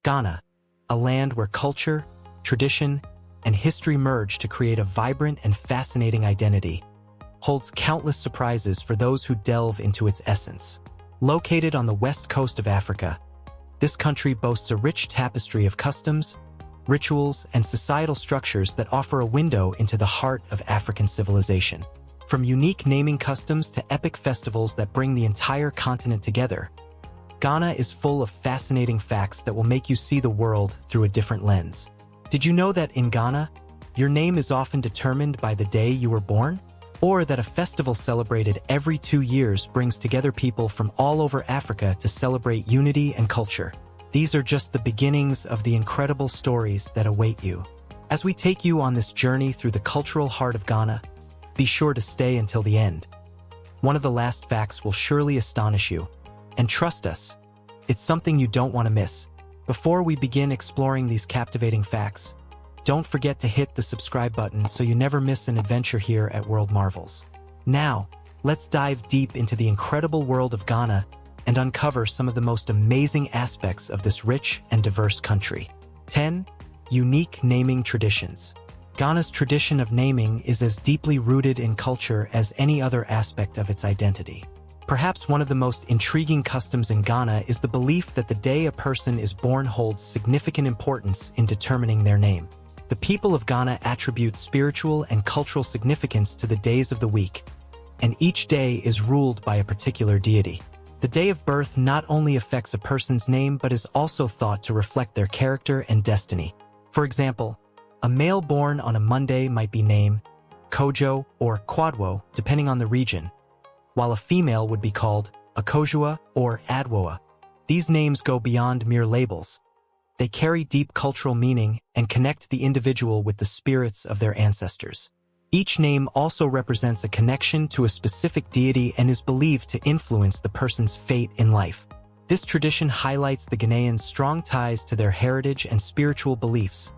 Ghana, a land where culture, tradition, and history merge to create a vibrant and fascinating identity, holds countless surprises for those who delve into its essence. Located on the west coast of Africa, this country boasts a rich tapestry of customs, rituals, and societal structures that offer a window into the heart of African civilization. From unique naming customs to epic festivals that bring the entire continent together, Ghana is full of fascinating facts that will make you see the world through a different lens. Did you know that in Ghana, your name is often determined by the day you were born? Or that a festival celebrated every 2 years brings together people from all over Africa to celebrate unity and culture? These are just the beginnings of the incredible stories that await you. As we take you on this journey through the cultural heart of Ghana, be sure to stay until the end. One of the last facts will surely astonish you. And trust us, it's something you don't want to miss. Before we begin exploring these captivating facts, don't forget to hit the subscribe button so you never miss an adventure here at World Marvels. Now, let's dive deep into the incredible world of Ghana and uncover some of the most amazing aspects of this rich and diverse country. 10. Unique naming traditions. Ghana's tradition of naming is as deeply rooted in culture as any other aspect of its identity. Perhaps one of the most intriguing customs in Ghana is the belief that the day a person is born holds significant importance in determining their name. The people of Ghana attribute spiritual and cultural significance to the days of the week, and each day is ruled by a particular deity. The day of birth not only affects a person's name but is also thought to reflect their character and destiny. For example, a male born on a Monday might be named Kojo or Kwadwo, depending on the region, while a female would be called Akojua or Adwoa. These names go beyond mere labels. They carry deep cultural meaning and connect the individual with the spirits of their ancestors. Each name also represents a connection to a specific deity and is believed to influence the person's fate in life. This tradition highlights the Ghanaians' strong ties to their heritage and spiritual beliefs,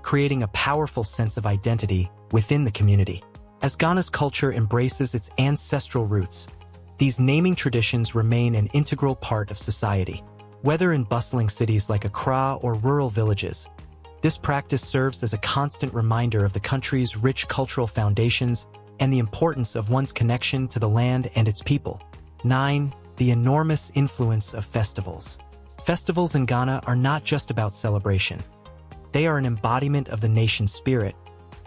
creating a powerful sense of identity within the community. As Ghana's culture embraces its ancestral roots, these naming traditions remain an integral part of society. Whether in bustling cities like Accra or rural villages, this practice serves as a constant reminder of the country's rich cultural foundations and the importance of one's connection to the land and its people. 9. The enormous influence of festivals. Festivals in Ghana are not just about celebration. They are an embodiment of the nation's spirit,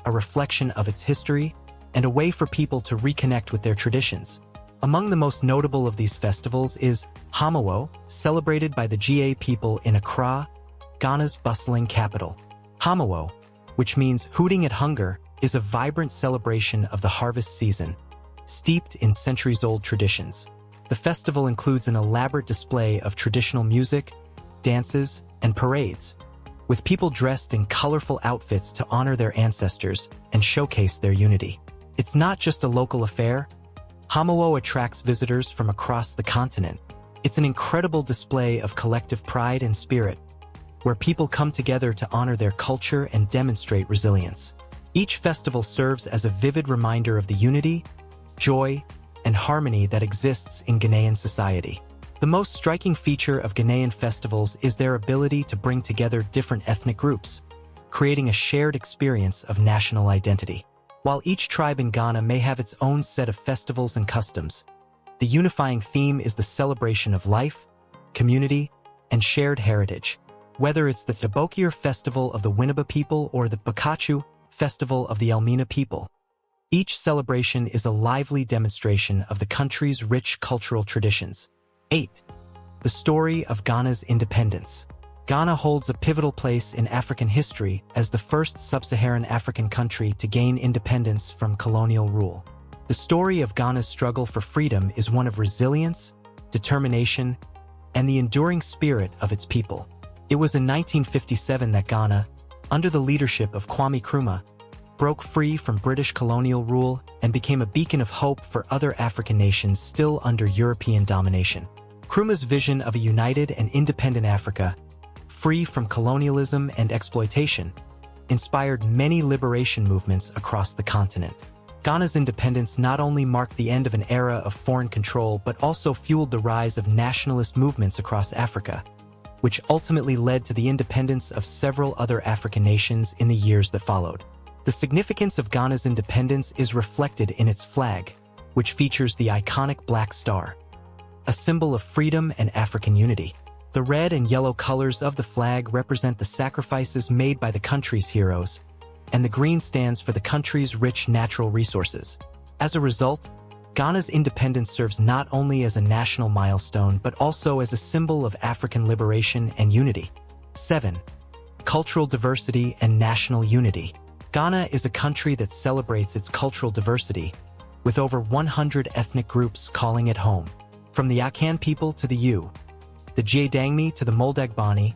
a reflection of its history, and a way for people to reconnect with their traditions. Among the most notable of these festivals is Hamawo, celebrated by the Ga people in Accra, Ghana's bustling capital. Hamawo, which means hooting at hunger, is a vibrant celebration of the harvest season, steeped in centuries-old traditions. The festival includes an elaborate display of traditional music, dances, and parades, with people dressed in colorful outfits to honor their ancestors and showcase their unity. It's not just a local affair. Hamawo attracts visitors from across the continent. It's an incredible display of collective pride and spirit, where people come together to honor their culture and demonstrate resilience. Each festival serves as a vivid reminder of the unity, joy, and harmony that exists in Ghanaian society. The most striking feature of Ghanaian festivals is their ability to bring together different ethnic groups, creating a shared experience of national identity. While each tribe in Ghana may have its own set of festivals and customs, the unifying theme is the celebration of life, community, and shared heritage. Whether it's the Tabokir Festival of the Winneba people or the Bakachu Festival of the Elmina people, each celebration is a lively demonstration of the country's rich cultural traditions. 8. The story of Ghana's independence. Ghana holds a pivotal place in African history as the first sub-Saharan African country to gain independence from colonial rule. The story of Ghana's struggle for freedom is one of resilience, determination, and the enduring spirit of its people. It was in 1957 that Ghana, under the leadership of Kwame Nkrumah, broke free from British colonial rule and became a beacon of hope for other African nations still under European domination. Nkrumah's vision of a united and independent Africa, free from colonialism and exploitation, inspired many liberation movements across the continent. Ghana's independence not only marked the end of an era of foreign control but also fueled the rise of nationalist movements across Africa, which ultimately led to the independence of several other African nations in the years that followed. The significance of Ghana's independence is reflected in its flag, which features the iconic black star, a symbol of freedom and African unity. The red and yellow colors of the flag represent the sacrifices made by the country's heroes, and the green stands for the country's rich natural resources. As a result, Ghana's independence serves not only as a national milestone but also as a symbol of African liberation and unity. 7. Cultural diversity and national unity. Ghana is a country that celebrates its cultural diversity, with over 100 ethnic groups calling it home. From the Akan people to the Jiadangme to the Moldagbani,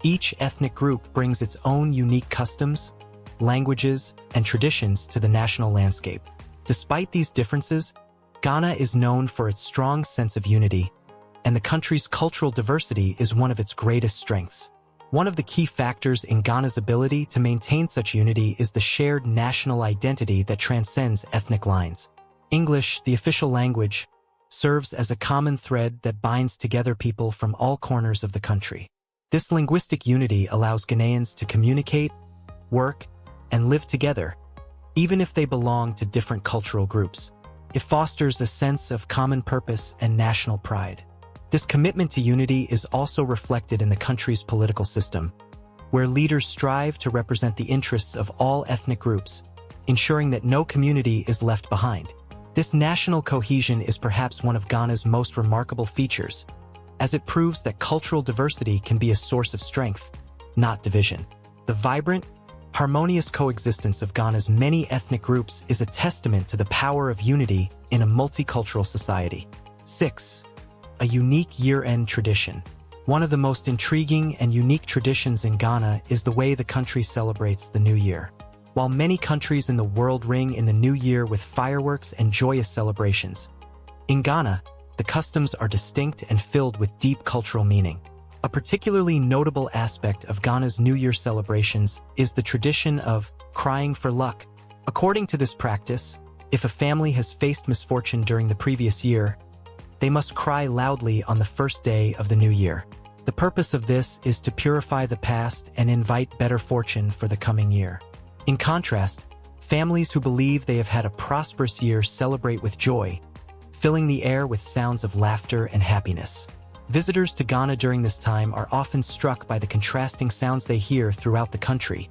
each ethnic group brings its own unique customs, languages, and traditions to the national landscape. Despite these differences, Ghana is known for its strong sense of unity, and the country's cultural diversity is one of its greatest strengths. One of the key factors in Ghana's ability to maintain such unity is the shared national identity that transcends ethnic lines. English, the official language, serves as a common thread that binds together people from all corners of the country. This linguistic unity allows Ghanaians to communicate, work, and live together, even if they belong to different cultural groups. It fosters a sense of common purpose and national pride. This commitment to unity is also reflected in the country's political system, where leaders strive to represent the interests of all ethnic groups, ensuring that no community is left behind. This national cohesion is perhaps one of Ghana's most remarkable features, as it proves that cultural diversity can be a source of strength, not division. The vibrant, harmonious coexistence of Ghana's many ethnic groups is a testament to the power of unity in a multicultural society. 6. A unique year-end tradition. One of the most intriguing and unique traditions in Ghana is the way the country celebrates the New Year. While many countries in the world ring in the New Year with fireworks and joyous celebrations, in Ghana, the customs are distinct and filled with deep cultural meaning. A particularly notable aspect of Ghana's New Year celebrations is the tradition of crying for luck. According to this practice, if a family has faced misfortune during the previous year, they must cry loudly on the first day of the new year. The purpose of this is to purify the past and invite better fortune for the coming year. In contrast, families who believe they have had a prosperous year celebrate with joy, filling the air with sounds of laughter and happiness. Visitors to Ghana during this time are often struck by the contrasting sounds they hear throughout the country.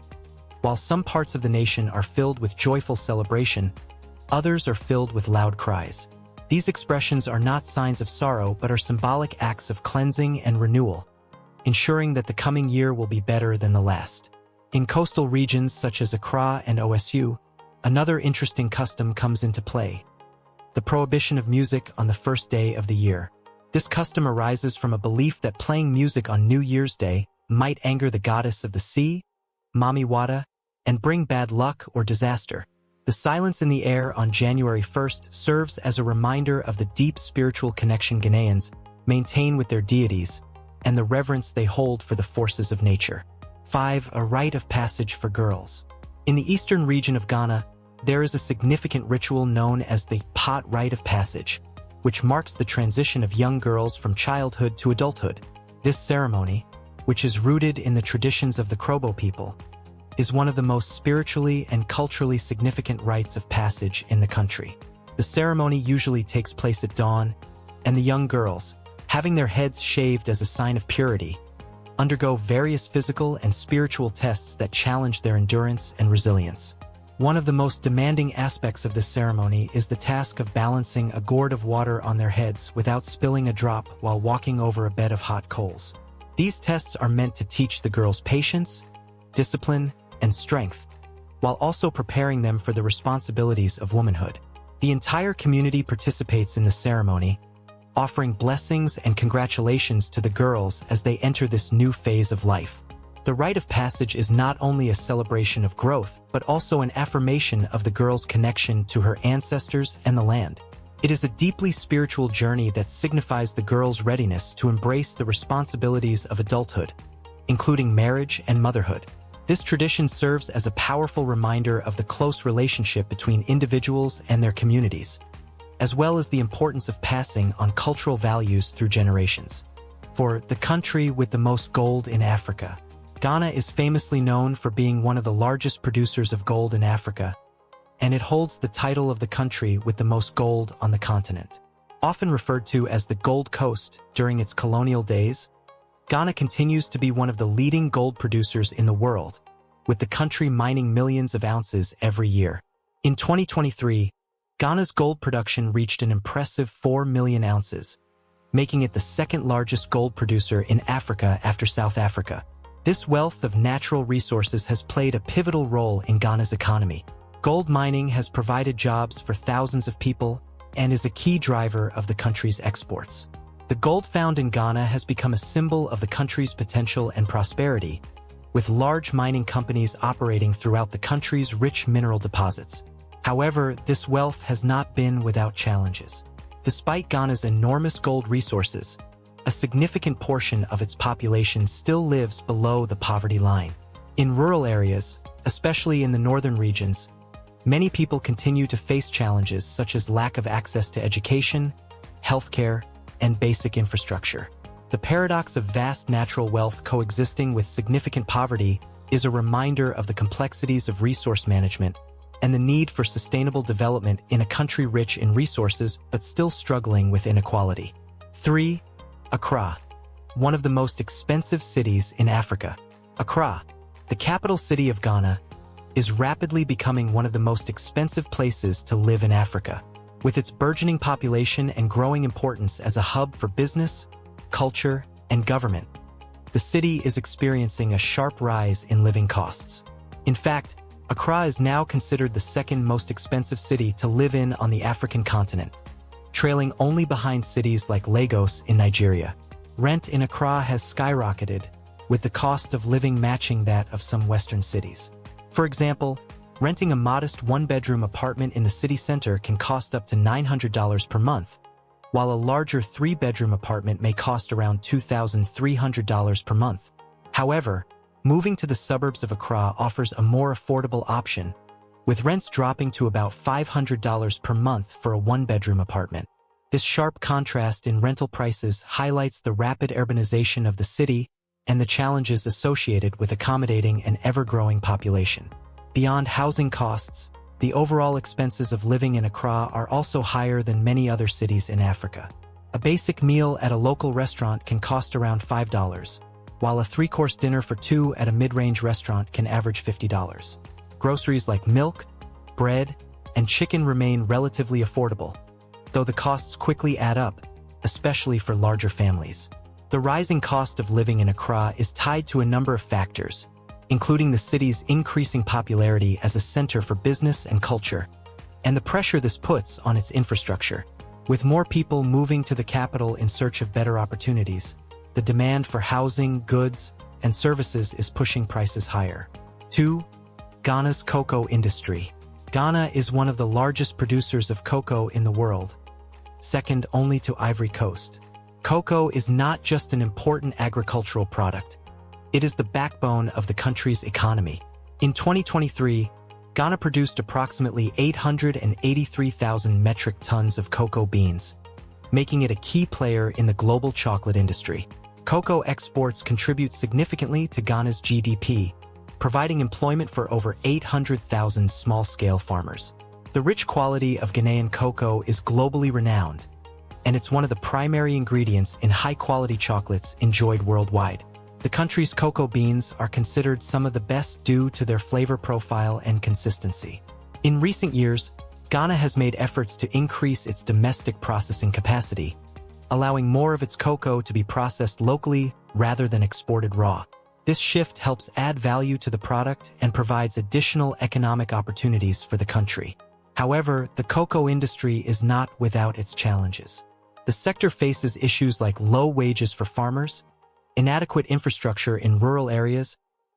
While some parts of the nation are filled with joyful celebration, others are filled with loud cries. These expressions are not signs of sorrow but are symbolic acts of cleansing and renewal, ensuring that the coming year will be better than the last. In coastal regions such as Accra and OSU, another interesting custom comes into play: the prohibition of music on the first day of the year. This custom arises from a belief that playing music on New Year's Day might anger the goddess of the sea, Mami Wada, and bring bad luck or disaster. The silence in the air on January 1st serves as a reminder of the deep spiritual connection Ghanaians maintain with their deities and the reverence they hold for the forces of nature. 5. A rite of passage for girls. In the eastern region of Ghana, there is a significant ritual known as the pot rite of passage, which marks the transition of young girls from childhood to adulthood. This ceremony, which is rooted in the traditions of the Krobo people, is one of the most spiritually and culturally significant rites of passage in the country. The ceremony usually takes place at dawn, and the young girls, having their heads shaved as a sign of purity, undergo various physical and spiritual tests that challenge their endurance and resilience. One of the most demanding aspects of this ceremony is the task of balancing a gourd of water on their heads without spilling a drop while walking over a bed of hot coals. These tests are meant to teach the girls patience, discipline, and strength, while also preparing them for the responsibilities of womanhood. The entire community participates in the ceremony, offering blessings and congratulations to the girls as they enter this new phase of life. The rite of passage is not only a celebration of growth, but also an affirmation of the girl's connection to her ancestors and the land. It is a deeply spiritual journey that signifies the girl's readiness to embrace the responsibilities of adulthood, including marriage and motherhood. This tradition serves as a powerful reminder of the close relationship between individuals and their communities, as well as the importance of passing on cultural values through generations. For the country with the most gold in Africa. Ghana is famously known for being one of the largest producers of gold in Africa, and it holds the title of the country with the most gold on the continent. Often referred to as the Gold Coast during its colonial days, Ghana continues to be one of the leading gold producers in the world, with the country mining millions of ounces every year. In 2023, Ghana's gold production reached an impressive 4 million ounces, making it the second largest gold producer in Africa after South Africa. This wealth of natural resources has played a pivotal role in Ghana's economy. Gold mining has provided jobs for thousands of people and is a key driver of the country's exports. The gold found in Ghana has become a symbol of the country's potential and prosperity, with large mining companies operating throughout the country's rich mineral deposits. However, this wealth has not been without challenges. Despite Ghana's enormous gold resources, a significant portion of its population still lives below the poverty line. In rural areas, especially in the northern regions, many people continue to face challenges such as lack of access to education, healthcare, and basic infrastructure. The paradox of vast natural wealth coexisting with significant poverty is a reminder of the complexities of resource management and the need for sustainable development in a country rich in resources but still struggling with inequality. 3. Accra, one of the most expensive cities in Africa. Accra, the capital city of Ghana, is rapidly becoming one of the most expensive places to live in Africa. With its burgeoning population and growing importance as a hub for business, culture, and government, the city is experiencing a sharp rise in living costs. In fact, Accra is now considered the second most expensive city to live in on the African continent, trailing only behind cities like Lagos in Nigeria. Rent in Accra has skyrocketed, with the cost of living matching that of some Western cities. For example, renting a modest one-bedroom apartment in the city center can cost up to $900 per month, while a larger three-bedroom apartment may cost around $2,300 per month. However, moving to the suburbs of Accra offers a more affordable option, with rents dropping to about $500 per month for a one-bedroom apartment. This sharp contrast in rental prices highlights the rapid urbanization of the city and the challenges associated with accommodating an ever-growing population. Beyond housing costs, the overall expenses of living in Accra are also higher than many other cities in Africa. A basic meal at a local restaurant can cost around $5, while a three-course dinner for two at a mid-range restaurant can average $50. Groceries like milk, bread, and chicken remain relatively affordable, though the costs quickly add up, especially for larger families. The rising cost of living in Accra is tied to a number of factors, including the city's increasing popularity as a center for business and culture, and the pressure this puts on its infrastructure. With more people moving to the capital in search of better opportunities, the demand for housing, goods, and services is pushing prices higher. 2. Ghana's cocoa industry. Ghana is one of the largest producers of cocoa in the world, second only to Ivory Coast. Cocoa is not just an important agricultural product. It is the backbone of the country's economy. In 2023, Ghana produced approximately 883,000 metric tons of cocoa beans, making it a key player in the global chocolate industry. Cocoa exports contribute significantly to Ghana's GDP, providing employment for over 800,000 small-scale farmers. The rich quality of Ghanaian cocoa is globally renowned, and it's one of the primary ingredients in high-quality chocolates enjoyed worldwide. The country's cocoa beans are considered some of the best due to their flavor profile and consistency. In recent years, Ghana has made efforts to increase its domestic processing capacity, allowing more of its cocoa to be processed locally rather than exported raw. This shift helps add value to the product and provides additional economic opportunities for the country. However, the cocoa industry is not without its challenges. The sector faces issues like low wages for farmers, inadequate infrastructure in rural areas,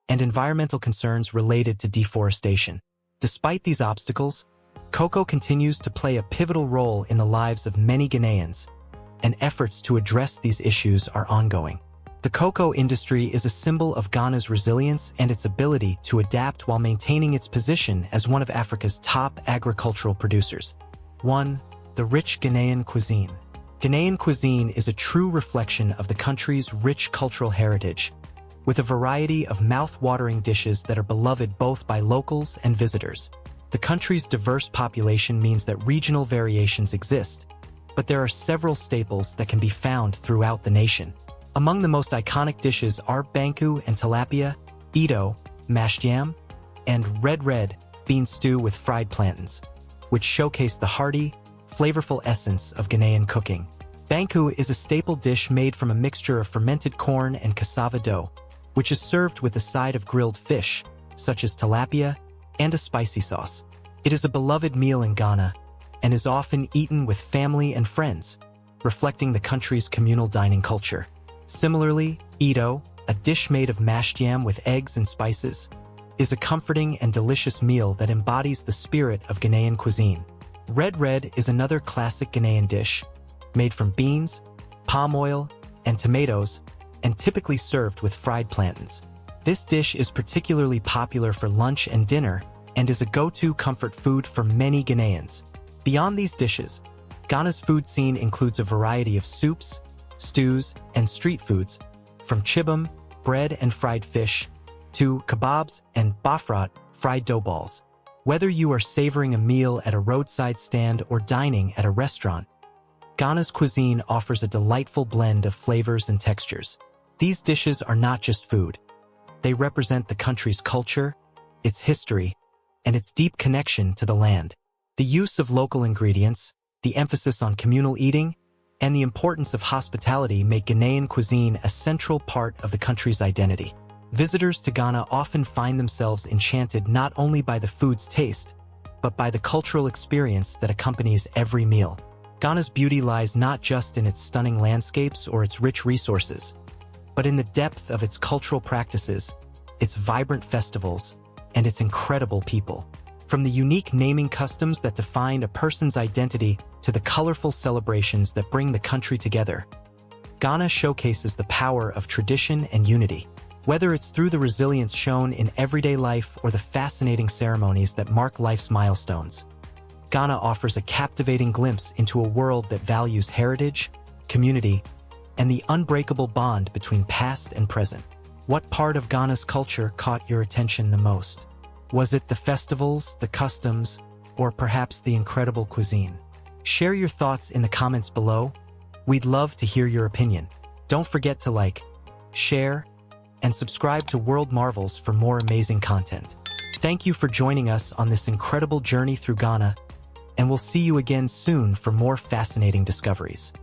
and environmental concerns related to deforestation. Despite these obstacles, cocoa continues to play a pivotal role in the lives of many Ghanaians, and efforts to address these issues are ongoing. The cocoa industry is a symbol of Ghana's resilience and its ability to adapt while maintaining its position as one of Africa's top agricultural producers. 1. The rich Ghanaian cuisine. Ghanaian cuisine is a true reflection of the country's rich cultural heritage, with a variety of mouth-watering dishes that are beloved both by locals and visitors. The country's diverse population means that regional variations exist, but there are several staples that can be found throughout the nation. Among the most iconic dishes are banku and tilapia, ito, mashed yam, and red bean stew with fried plantains, which showcase the hearty, flavorful essence of Ghanaian cooking. Banku is a staple dish made from a mixture of fermented corn and cassava dough, which is served with a side of grilled fish, such as tilapia, and a spicy sauce. It is a beloved meal in Ghana and is often eaten with family and friends, reflecting the country's communal dining culture. Similarly, ito, a dish made of mashed yam with eggs and spices, is a comforting and delicious meal that embodies the spirit of Ghanaian cuisine. Red is another classic Ghanaian dish, made from beans, palm oil, and tomatoes, and typically served with fried plantains. This dish is particularly popular for lunch and dinner and is a go-to comfort food for many Ghanaians. Beyond these dishes, Ghana's food scene includes a variety of soups, stews, and street foods, from chibum, bread and fried fish, to kebabs and bafrat, fried dough balls. Whether you are savoring a meal at a roadside stand or dining at a restaurant, Ghana's cuisine offers a delightful blend of flavors and textures. These dishes are not just food. They represent the country's culture, its history, and its deep connection to the land. The use of local ingredients, the emphasis on communal eating, and the importance of hospitality make Ghanaian cuisine a central part of the country's identity. Visitors to Ghana often find themselves enchanted not only by the food's taste, but by the cultural experience that accompanies every meal. Ghana's beauty lies not just in its stunning landscapes or its rich resources, but in the depth of its cultural practices, its vibrant festivals, and its incredible people. From the unique naming customs that define a person's identity to the colorful celebrations that bring the country together, Ghana showcases the power of tradition and unity. Whether it's through the resilience shown in everyday life or the fascinating ceremonies that mark life's milestones, Ghana offers a captivating glimpse into a world that values heritage, community, and the unbreakable bond between past and present. What part of Ghana's culture caught your attention the most? Was it the festivals, the customs, or perhaps the incredible cuisine? Share your thoughts in the comments below. We'd love to hear your opinion. Don't forget to like, share, and subscribe to World Marvels for more amazing content. Thank you for joining us on this incredible journey through Ghana, and we'll see you again soon for more fascinating discoveries.